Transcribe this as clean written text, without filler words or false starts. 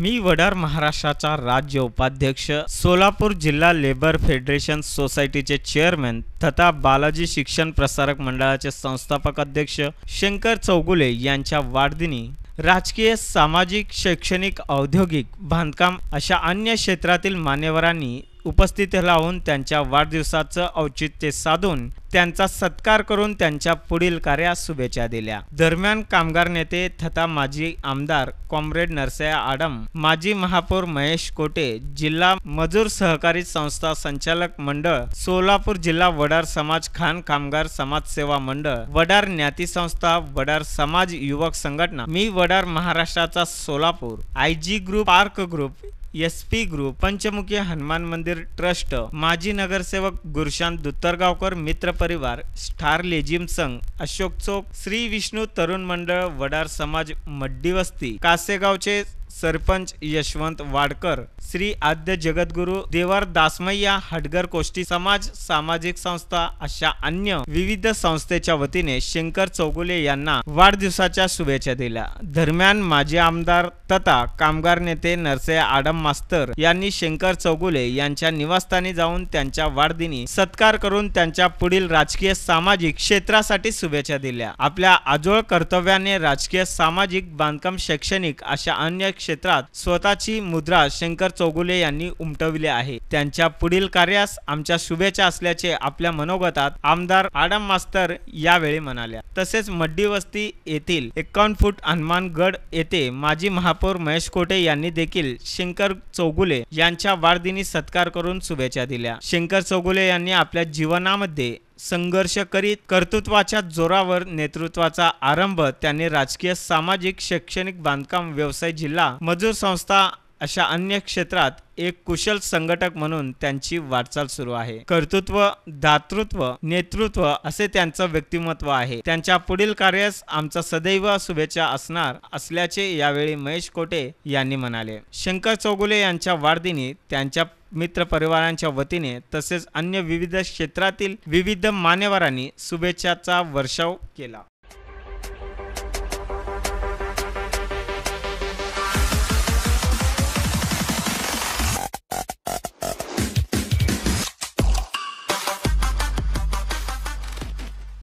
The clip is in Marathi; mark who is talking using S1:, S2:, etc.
S1: मी वडार महाराष्ट्राचा राज्य उपाध्यक्ष, सोलापूर जिल्हा लेबर फेडरेशन सोसायटीचे चेअरमॅन तथा बालाजी शिक्षण प्रसारक मंडळाचे संस्थापक अध्यक्ष शंकर चौगुले यांच्या वाढदिनी राजकीय, सामाजिक, शैक्षणिक, औद्योगिक, बांधकाम अशा अन्य क्षेत्रातील मान्यवरांनी उपस्थिती लावून त्यांच्या वाढदिवसाचं औचित्य साधून त्यांचा सत्कार करून त्यांच्या पुढील कार्यास शुभेच्छा दिल्या। दरम्यान कामगार नेते तथा माजी आमदार कॉम्रेड नरसय्या आडम, माजी महापौर महेश कोटे, जिल्हा मजूर सहकारी संस्था संचालक मंडळ सोलापूर जिल्हा वडार समाज खान कामगार समाज सेवा मंडळ, वडार ज्ञाती संस्था, वडार समाज युवक संघटना, मी वडार महाराष्ट्राचा Solapur, IG group, park group, SP group, Panchmukhi Hanuman मंदिर ट्रस्ट, माजी नगरसेवक गुरशांत दुत्तरगावकर, मित्र परिवार, स्टार लेझिम संघ, अशोक चौक, श्री विष्णू तरुण मंडळ, वडार समाज मड्डी वस्ती, कासेगावचे सरपंच यशवंत वाडकर, श्री आद्य जगद्गुरु देवर दासमय्या हडगर कोष्टी समाज सामाजिक संस्था अशा अन्य विविध संस्थेच्या वतीने शंकर चौगुले यांना वाढदिवसाच्या शुभेच्छा दिल्या। दरम्यान माजी आमदार तथा कामगार नेते नरसय्या आडम मास्तर यांनी शंकर चौगुले यांच्या निवासस्थानी जाऊन त्यांच्या वाढदिनी सत्कार करून त्यांच्या पुढील राजकीय, सामाजिक क्षेत्रासाठी शुभेच्छा दिल्या। आपल्या आजोळ कर्तव्याने राजकीय, सामाजिक, बांधकाम, शैक्षणिक अशा अन्य क्षेत्रात स्वतःची मुद्रा शंकर चौगुले यांनी उमटविली आहे। त्यांच्या पुढील कार्यास आमच्या शुभेच्छा असल्याचे आपल्या मनोगतात आमदार आडम मास्तर यावेळी म्हणाल्या। तसेच मड्डी वस्ती येथील 51 फूट हनुमान गड येथे माजी महापौर महेश कोटे यांनी देखील शंकर चौगुले यांच्या वाढदिनी सत्कार करून शुभेच्छा दिल्या। शंकर चौगुले यांनी आपल्या जीवनामध्ये संघर्ष करीत कर्तृत्वाच्या जोरावर नेतृत्वाचा आरंभ त्यांनी राजकीय, सामाजिक, शैक्षणिक, बांधकाम, व्यवसाय, जिल्हा मजूर संस्था अशा अन्य क्षेत्रात एक कुशल संघटक म्हणून त्यांची वाटचाल सुरू आहे। कर्तृत्व, दातृत्व, नेतृत्व असे त्यांचं व्यक्तिमत्व आहे। त्यांच्या पुढील कार्यास आमचा सदैव शुभेच्छा असणार असल्याचे यावेळी महेश कोटे यांनी म्हणाले। शंकर चौगुले यांच्या वाढदिनी त्यांच्या मित्र परिवारांच्या वतीने तसेच अन्य विविध क्षेत्रातील विविध मान्यवरांनी शुभेच्छाचा वर्षाव केला।